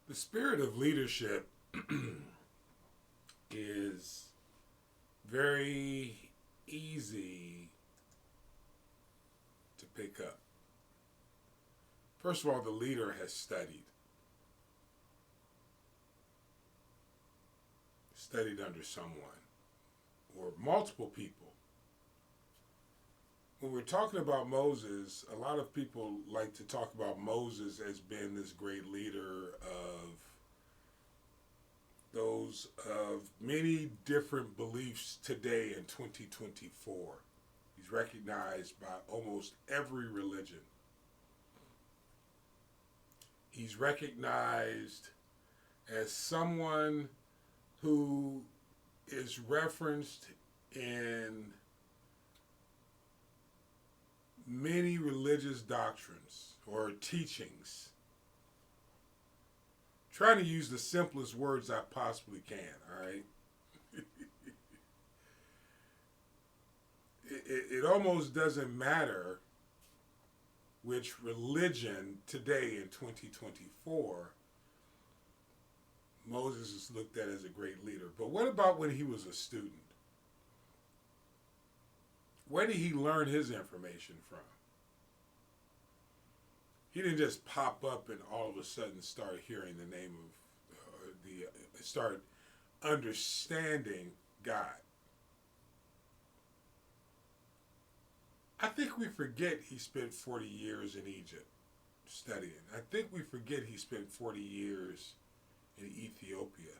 The spirit of leadership is very easy to pick up. First of all, the leader has studied under someone or multiple people. When we're talking about Moses, a lot of people like to talk about Moses as being this great leader of those of many different beliefs today in 2024. He's recognized by almost every religion. He's recognized as someone who is referenced in many religious doctrines or teachings. Trying to use the simplest words I possibly can, all right? It almost doesn't matter which religion today in 2024 Moses is looked at as a great leader. But what about when he was a student? Where did he learn his information from? He didn't just pop up and all of a sudden start hearing the name of, start understanding God. I think we forget he spent 40 years in Egypt studying. I think we forget he spent 40 years in Ethiopia.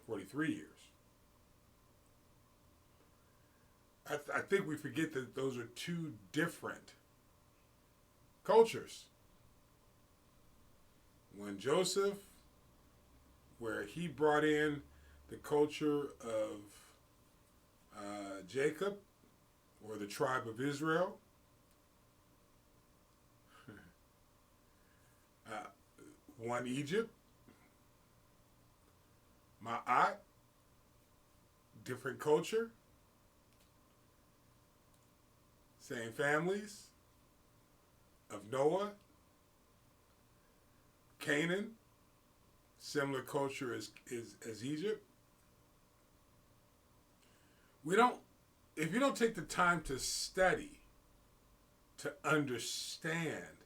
43 years. I think we forget that those are two different cultures. When Joseph, where he brought in the culture of Jacob, or the tribe of Israel, one Egypt, Ma'at, different culture, same families, of Noah, Canaan, similar culture as Egypt. If you don't take the time to study, to understand,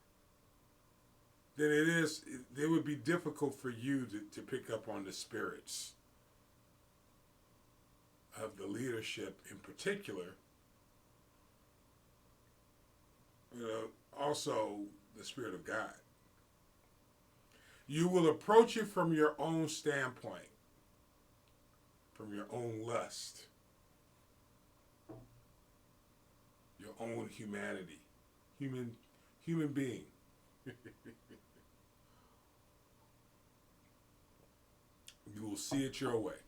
then it would be difficult for you to pick up on the spirits of the leadership in particular. Also the Spirit of God. You will approach it from your own standpoint, from your own lust, your own humanity, human being. You will see it your way.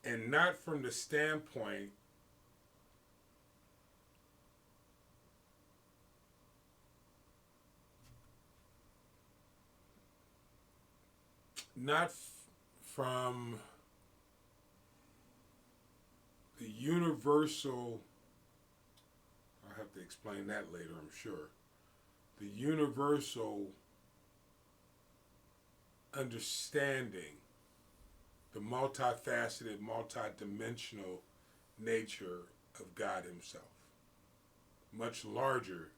And not from the standpoint from the universal, I'll have to explain that later, I'm sure. The universal understanding, the multifaceted, multidimensional nature of God Himself. Much larger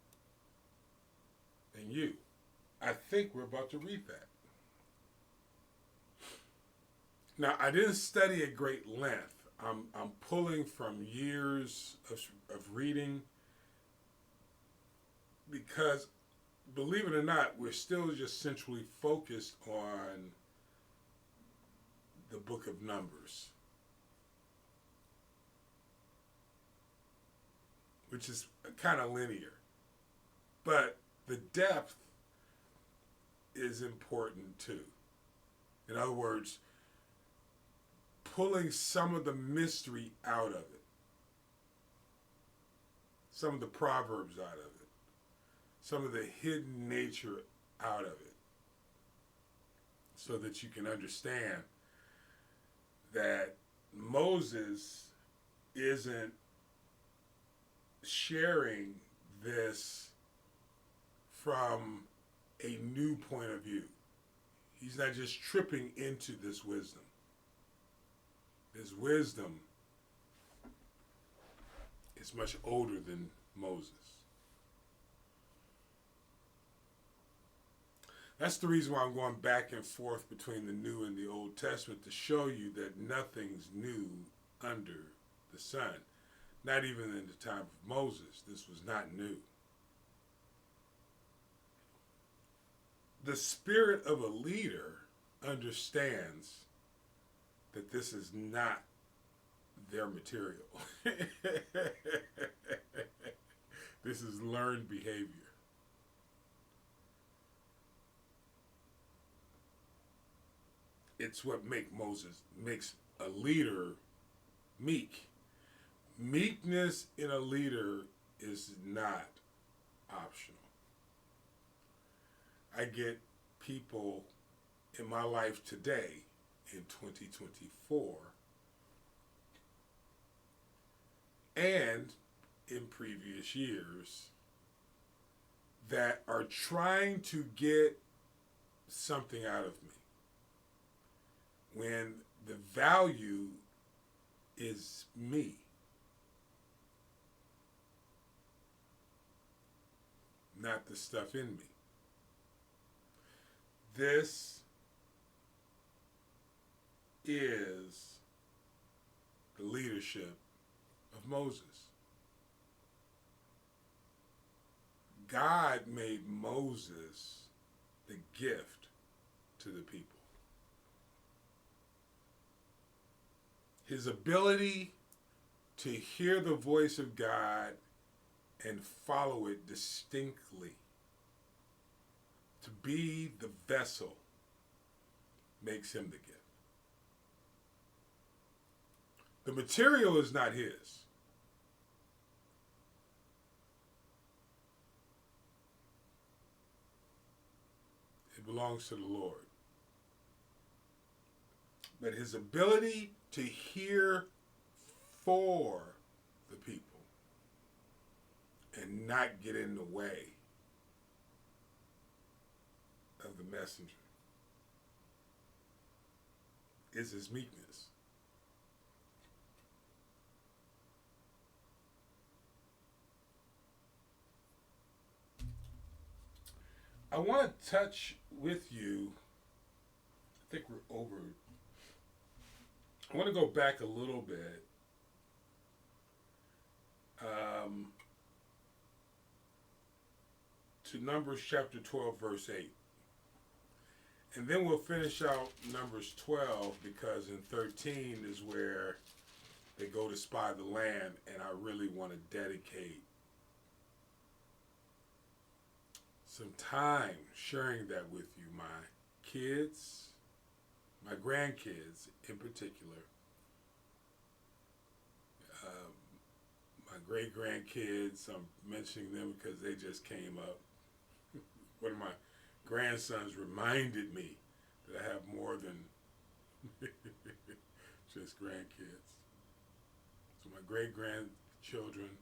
than you. I think we're about to read that. Now, I didn't study at great length. I'm pulling from years of reading because, believe it or not, we're still just centrally focused on the book of Numbers, which is kind of linear. But the depth is important too. In other words, pulling some of the mystery out of it, some of the proverbs out of it, some of the hidden nature out of it, so that you can understand that Moses isn't sharing this from a new point of view. He's not just tripping into this wisdom. This wisdom is much older than Moses. That's the reason why I'm going back and forth between the New and the Old Testament, to show you that nothing's new under the sun. Not even in the time of Moses. This was not new. The spirit of a leader understands that this is not their material. This is learned behavior. It's what makes a leader meek. Meekness in a leader is not optional. I get people in my life today, in 2024, and in previous years, that are trying to get something out of me, when the value is me. Not the stuff in me. This is the leadership of Moses. God made Moses the gift to the people. His ability to hear the voice of God and follow it distinctly, to be the vessel, makes him the gift. The material is not his. It belongs to the Lord. But his ability to hear for the people and not get in the way of the messenger is his meekness. I want to touch with you, I think we're over, I want to go back a little bit. To Numbers chapter 12, verse 8. And then we'll finish out Numbers 12, because in 13 is where they go to spy the land, and I really want to dedicate some time sharing that with you, my kids, my grandkids in particular, my great-grandkids. I'm mentioning them because they just came up. One of my grandsons reminded me that I have more than just grandkids. So my great-grandchildren,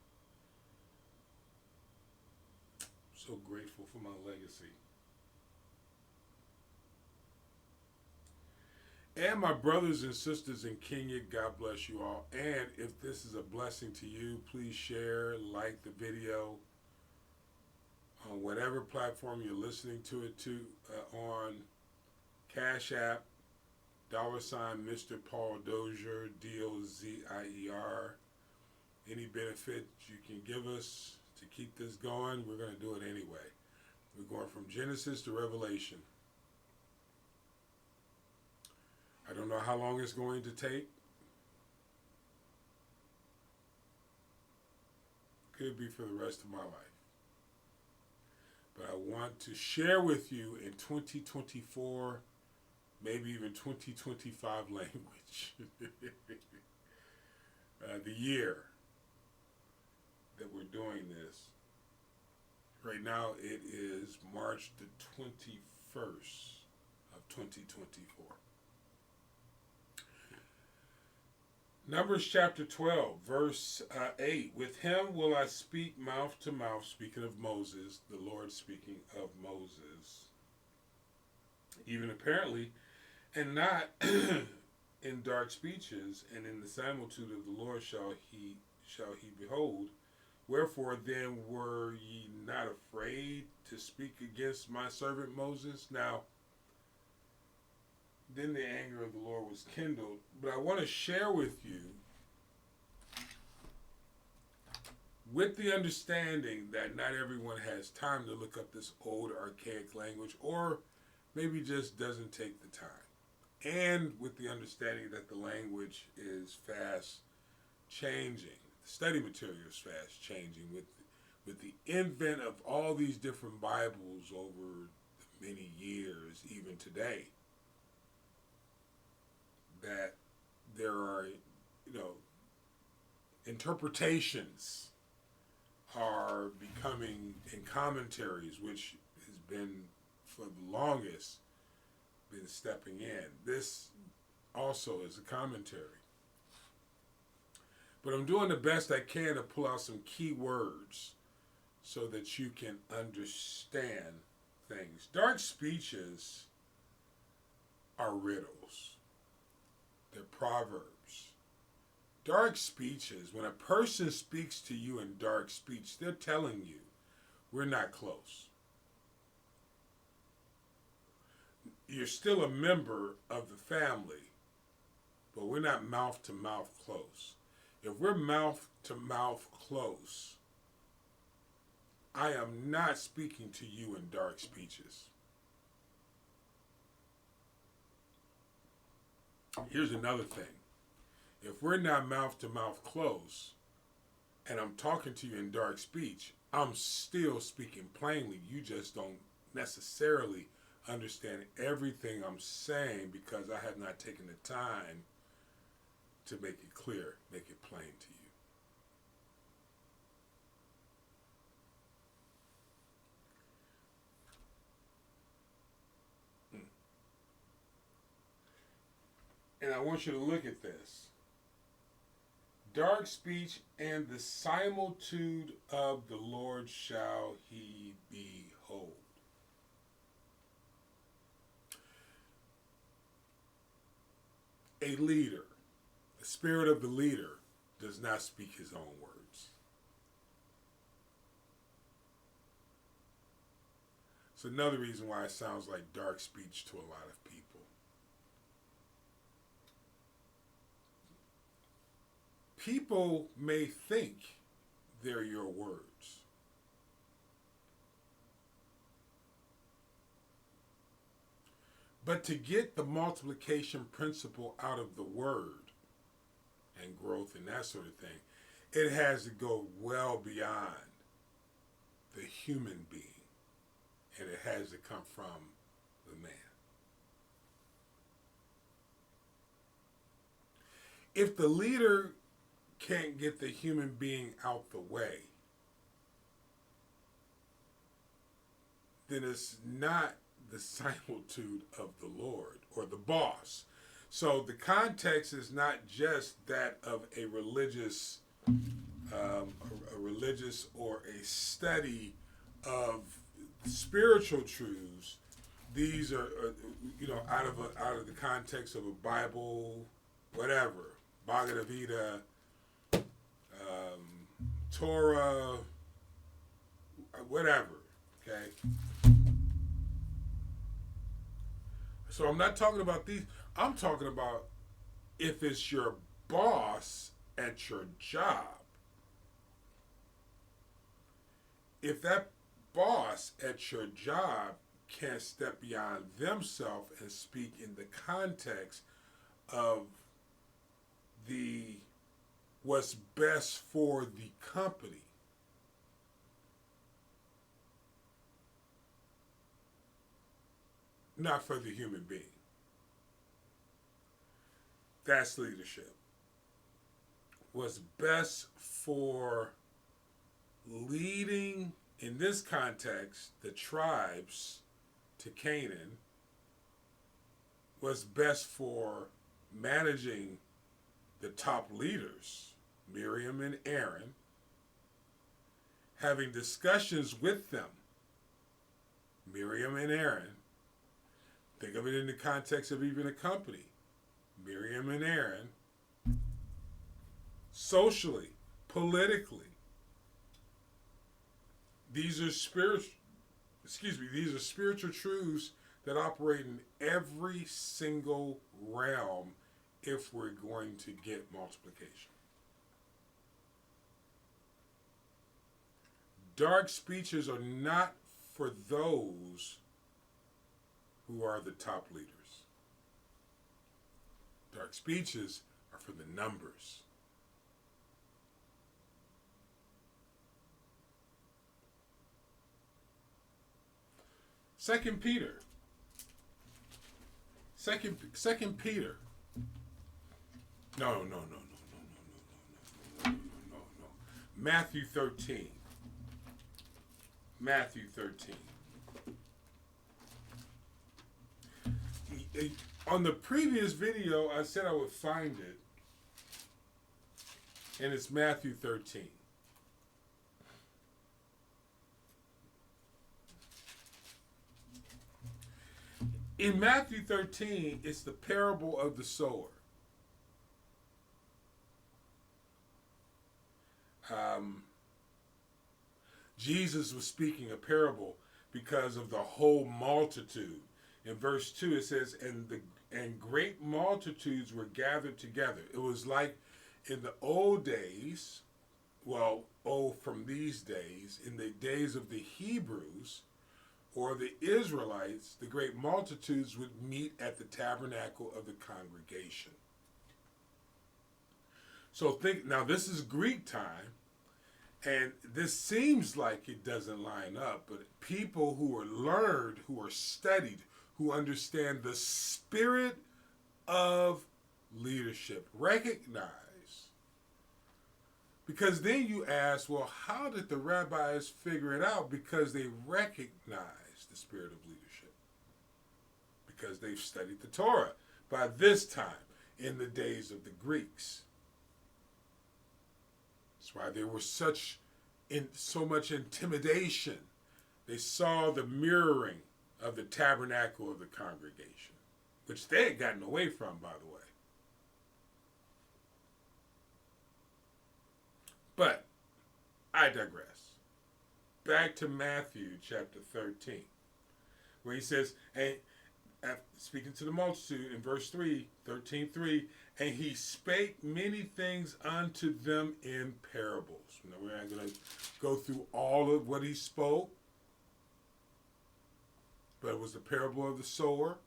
so grateful for my legacy. And my brothers and sisters in Kenya, God bless you all. And if this is a blessing to you, please share, like the video on whatever platform you're listening to it on. CashApp $MrPaulDozier, DOZIER. Any benefit you can give us to keep this going, we're going to do it anyway. We're going from Genesis to Revelation. I don't know how long it's going to take. Could be for the rest of my life. But I want to share with you in 2024, maybe even 2025 language, the year that we're doing this. Right now it is March the 21st of 2024. Numbers chapter 12, verse 8. With him will I speak mouth to mouth, speaking of Moses, the Lord speaking of Moses. Even apparently, and not in dark speeches, and in the similitude of the Lord shall he behold. Wherefore then were ye not afraid to speak against my servant Moses? Now, then the anger of the Lord was kindled. But I want to share with you, with the understanding that not everyone has time to look up this old archaic language, or maybe just doesn't take the time. And with the understanding that the language is fast changing. The study material is fast changing with the invent of all these different Bibles over many years, even today. That there are, interpretations are becoming in commentaries, which has been for the longest been stepping in. This also is a commentary. But I'm doing the best I can to pull out some key words so that you can understand things. Dark speeches are riddles. They're proverbs. Dark speeches, when a person speaks to you in dark speech, they're telling you, we're not close. You're still a member of the family, but we're not mouth to mouth close. If we're mouth to mouth close, I am not speaking to you in dark speeches. Here's another thing. If we're not mouth to mouth close, and I'm talking to you in dark speech, I'm still speaking plainly. You just don't necessarily understand everything I'm saying because I have not taken the time to make it clear, make it plain to you. And I want you to look at this. Dark speech and the similitude of the Lord shall he behold. A leader, the spirit of the leader, does not speak his own words. It's another reason why it sounds like dark speech to a lot of people. People may think they're your words. But to get the multiplication principle out of the word and growth and that sort of thing, it has to go well beyond the human being. And it has to come from the man. If the leader can't get the human being out the way, then it's not the similitude of the Lord or the boss. So the context is not just that of a religious or a study of spiritual truths. These are out of the context of a Bible, whatever, Bhagavad Gita, Torah, whatever. Okay. So I'm not talking about these. I'm talking about if it's your boss at your job. If that boss at your job can't step beyond themselves and speak in the context of what's best for the company, not for the human being. That's leadership. What's best for leading, in this context, the tribes to Canaan. What's best for managing the top leaders, Miriam and Aaron, having discussions with them. Miriam and Aaron, think of it in the context of even a company. Miriam and Aaron, socially, politically, these are spiritual truths that operate in every single realm if we're going to get multiplication. Dark speeches are not for those who are the top leaders. Dark speeches are for the numbers. Second Peter. No. Matthew 13. On the previous video, I said I would find it, and it's Matthew 13. In Matthew 13, it's the parable of the sower. Jesus was speaking a parable because of the whole multitude. In verse 2, it says, and great multitudes were gathered together. It was like in the old days, from these days, in the days of the Hebrews or the Israelites, the great multitudes would meet at the tabernacle of the congregation. So now this is Greek time, and this seems like it doesn't line up, but people who are learned, who are studied, who understand the spirit of leadership, recognize. Because then you ask, well, how did the rabbis figure it out? Because they recognize the spirit of leadership. Because they've studied the Torah by this time in the days of the Greeks. That's why there was so much intimidation. They saw the mirroring of the tabernacle of the congregation, which they had gotten away from, by the way. But I digress. Back to Matthew chapter 13, where he says, and speaking to the multitude in verse 3, 13:3, and he spake many things unto them in parables. Now, we're not going to go through all of what he spoke, but it was the parable of the sower.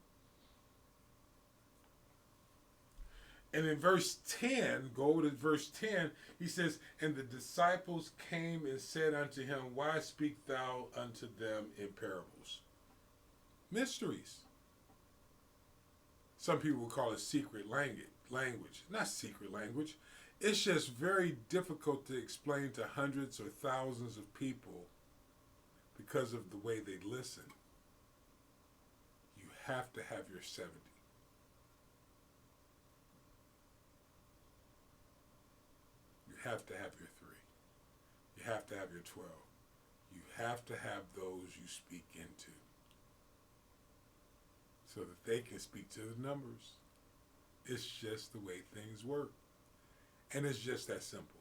And in verse 10, go over to verse 10, he says, and the disciples came and said unto him, why speak thou unto them in parables? Mysteries. Some people will call it secret language. Not secret language. It's just very difficult to explain to hundreds or thousands of people because of the way they listen. You have to have your 70. You have to have your 3. You have to have your 12. You have to have those you speak into so that they can speak to the numbers. It's just the way things work. And it's just that simple.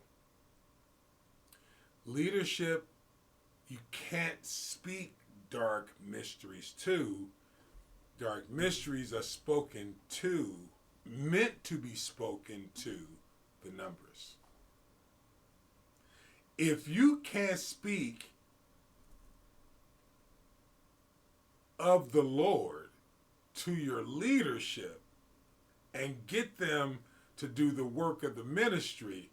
Leadership, you can't speak dark mysteries to. Dark mysteries are spoken to, meant to be spoken to the numbers. If you can't speak of the Lord to your leadership and get them to do the work of the ministry,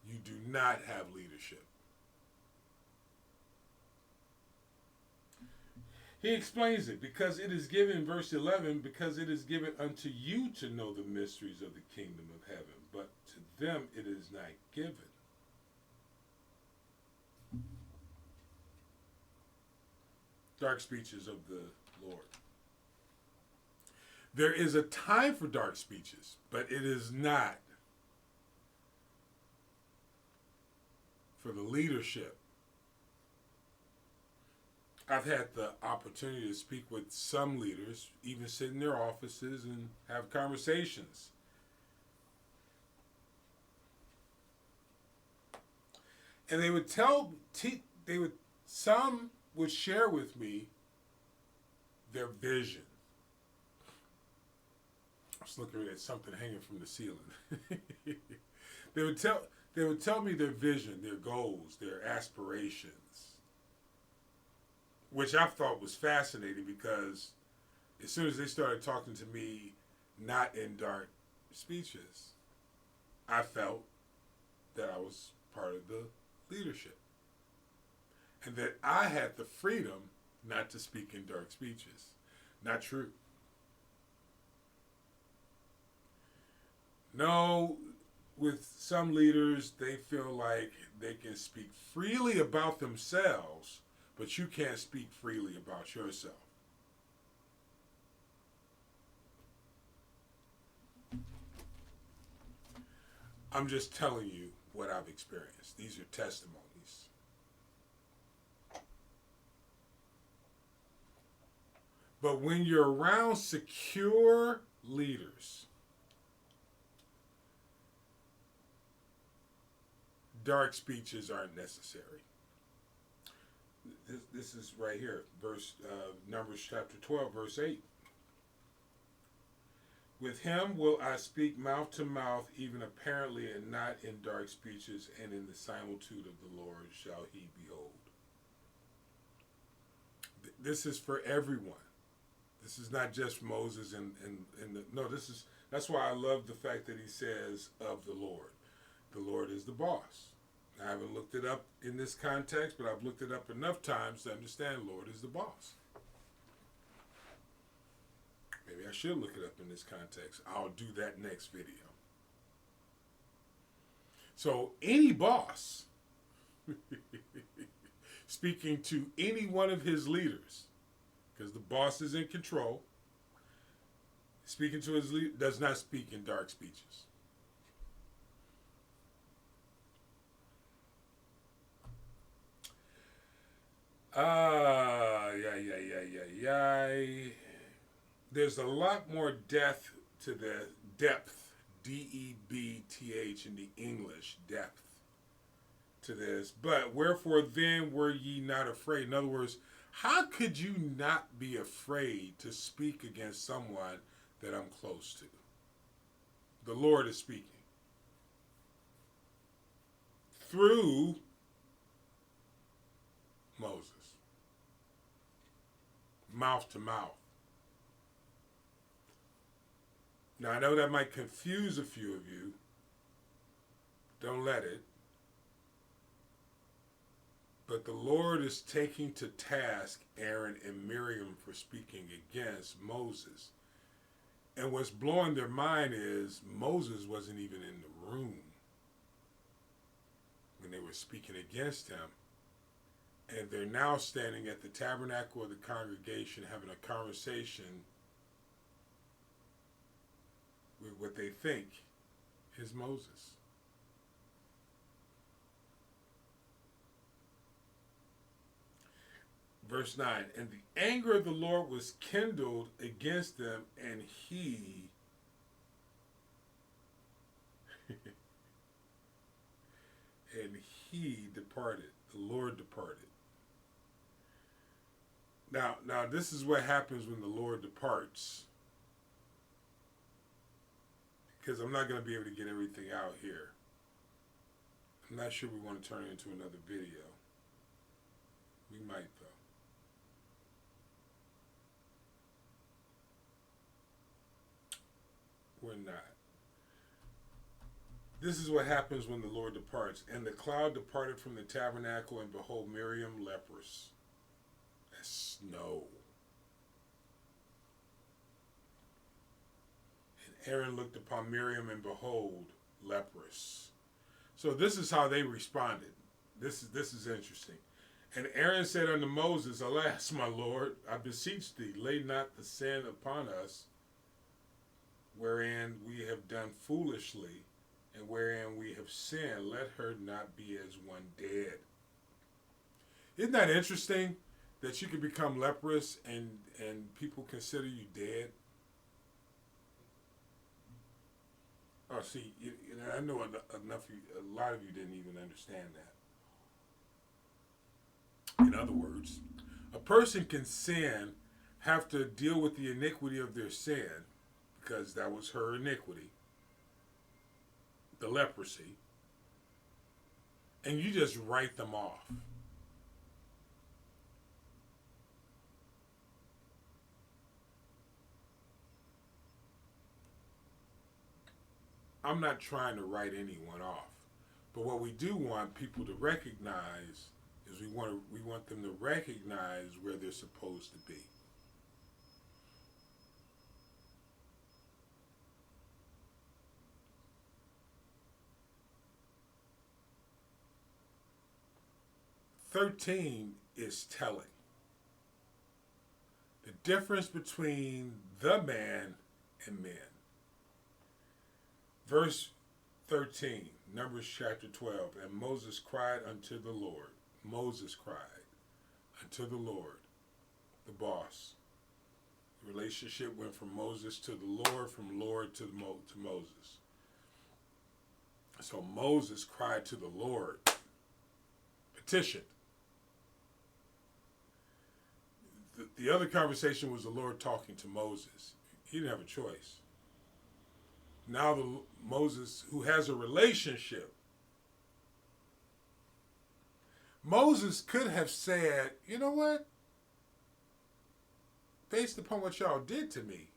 you do not have leadership. He explains it, because it is given, verse 11, because it is given unto you to know the mysteries of the kingdom of heaven, but to them it is not given. Dark speeches of the Lord. There is a time for dark speeches, but it is not for the leadership. I've had the opportunity to speak with some leaders, even sit in their offices and have conversations. And they would some would share with me their vision. I was looking at something hanging from the ceiling. They would tell me their vision, their goals, their aspirations, which I thought was fascinating because as soon as they started talking to me, not in dark speeches, I felt that I was part of the leadership and that I had the freedom not to speak in dark speeches. Not true. No, with some leaders, they feel like they can speak freely about themselves, but you can't speak freely about yourself. I'm just telling you what I've experienced. These are testimonies. But when you're around secure leaders, dark speeches aren't necessary. This is right here, Numbers chapter 12, verse 8. With him will I speak mouth to mouth, even apparently, and not in dark speeches, and in the similitude of the Lord shall he behold. This is for everyone. This is not just Moses that's why I love the fact that he says of the Lord. The Lord is the boss. I haven't looked it up in this context, but I've looked it up enough times to understand Lord is the boss. Maybe I should look it up in this context. I'll do that next video. So any boss speaking to any one of his leaders, because the boss is in control, speaking to his leader does not speak in dark speeches. There's a lot more depth to the depth, D-E-B-T-H in the English, depth to this. But wherefore then were ye not afraid? In other words, how could you not be afraid to speak against someone that I'm close to? The Lord is speaking through Moses. Mouth to mouth. Now, I know that might confuse a few of you. Don't let it. But the Lord is taking to task Aaron and Miriam for speaking against Moses. And what's blowing their mind is Moses wasn't even in the room when they were speaking against him. And they're now standing at the tabernacle of the congregation having a conversation with what they think is Moses. Verse 9, and the anger of the Lord was kindled against them, and he departed. The Lord departed. Now this is what happens when the Lord departs. Because I'm not going to be able to get everything out here. I'm not sure we want to turn it into another video. We might, though. We're not. This is what happens when the Lord departs. And the cloud departed from the tabernacle, and behold, Miriam leprous. That's snow. And Aaron looked upon Miriam, and behold, leprous. So this is how they responded. This is interesting. And Aaron said unto Moses, alas, my Lord, I beseech thee, lay not the sin upon us, wherein we have done foolishly, and wherein we have sinned, let her not be as one dead. Isn't that interesting that you can become leprous and people consider you dead? Oh, see, I know a lot of you didn't even understand that. In other words, a person can sin, have to deal with the iniquity of their sin, because that was her iniquity, the leprosy, and you just write them off. I'm not trying to write anyone off, but what we do want people to recognize is we want them to recognize where they're supposed to be. "13 is telling. The difference between the man and men. Verse 13, Numbers chapter 12. And Moses cried unto the Lord. Moses cried unto the Lord, the boss. The relationship went from Moses to the Lord, from Lord to Moses. So Moses cried to the Lord, petitioned. The other conversation was the Lord talking to Moses. He didn't have a choice. Now Moses, who has a relationship, Moses could have said, you know what? Based upon what y'all did to me,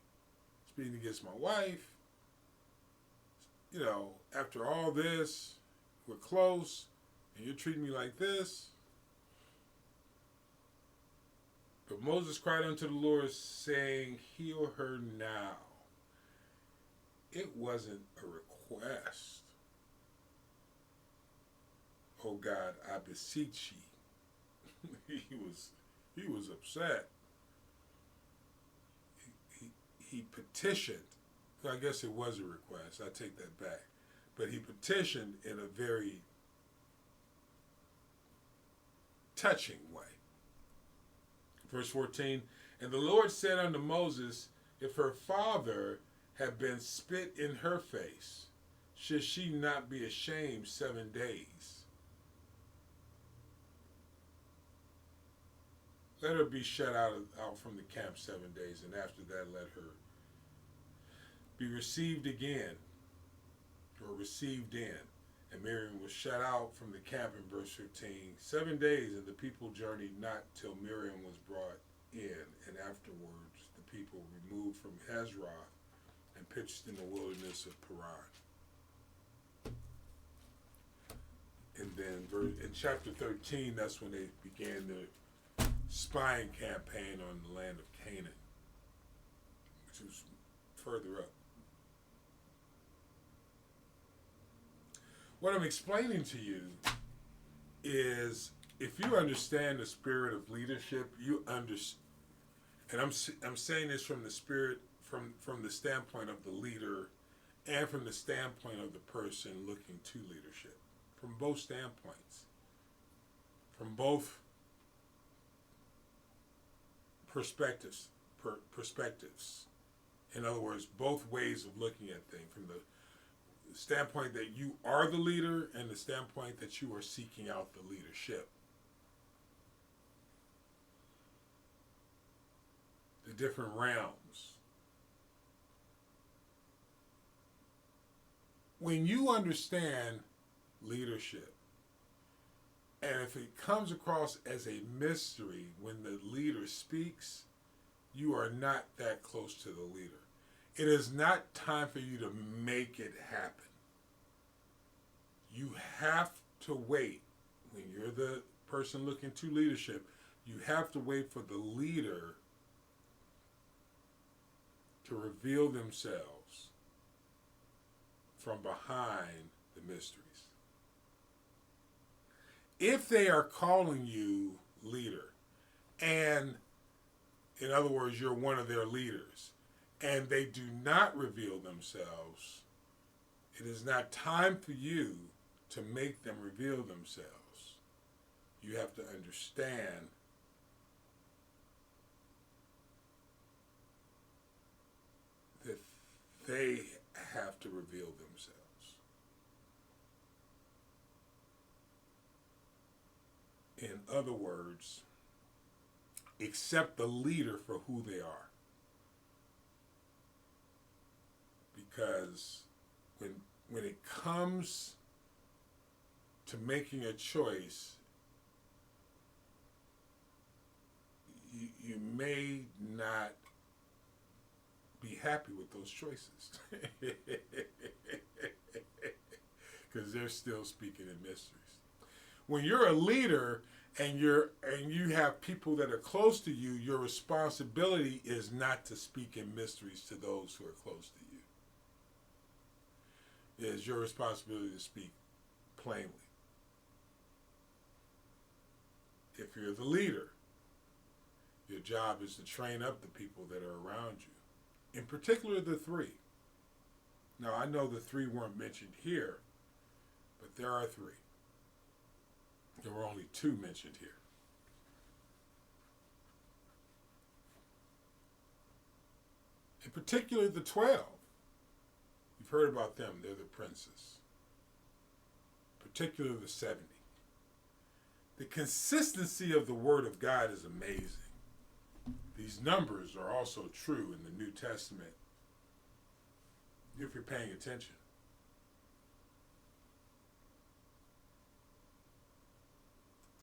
speaking against my wife, after all this, we're close, and you're treating me like this. But Moses cried unto the Lord, saying, heal her now. It wasn't a request. Oh God, I beseech ye. He was upset. He petitioned. I guess it was a request. I take that back. But he petitioned in a very touching way. Verse 14, and the Lord said unto Moses, if her father had been spit in her face, should she not be ashamed 7 days? Let her be shut out from the camp 7 days, and after that let her be received again, or received in. And Miriam was shut out from the camp in verse 15. 7 days, and the people journeyed not till Miriam was brought in, and afterwards the people removed from Hazeroth and pitched in the wilderness of Paran. And then in chapter 13, that's when they began the spying campaign on the land of Canaan, which was further up. What I'm explaining to you is, if you understand the spirit of leadership, you understand, and I'm saying this from the spirit, from the standpoint of the leader, and from the standpoint of the person looking to leadership, from both standpoints, from both perspectives. In other words, both ways of looking at things, from the standpoint that you are the leader and the standpoint that you are seeking out the leadership. The different realms. When you understand leadership, and if it comes across as a mystery when the leader speaks, you are not that close to the leader. It is not time for you to make it happen. You have to wait. When you're the person looking to leadership, you have to wait for the leader to reveal themselves from behind the mysteries. If they are calling you leader, and in other words, you're one of their leaders, and they do not reveal themselves, It is not time for you to make them reveal themselves. You have to understand that they have to reveal themselves. In other words, accept the leader for who they are. Because when it comes to making a choice, you may not be happy with those choices. Because they're still speaking in mysteries. When you're a leader and you have people that are close to you, your responsibility is not to speak in mysteries to those who are close to you. It is your responsibility to speak plainly. If you're the leader, your job is to train up the people that are around you. In particular, the three. Now, I know the three weren't mentioned here, but there are three. There were only two mentioned here. In particular, the 12. You've heard about them. They're the princes. Particularly the 70. The consistency of the Word of God is amazing. These numbers are also true in the New Testament if you're paying attention.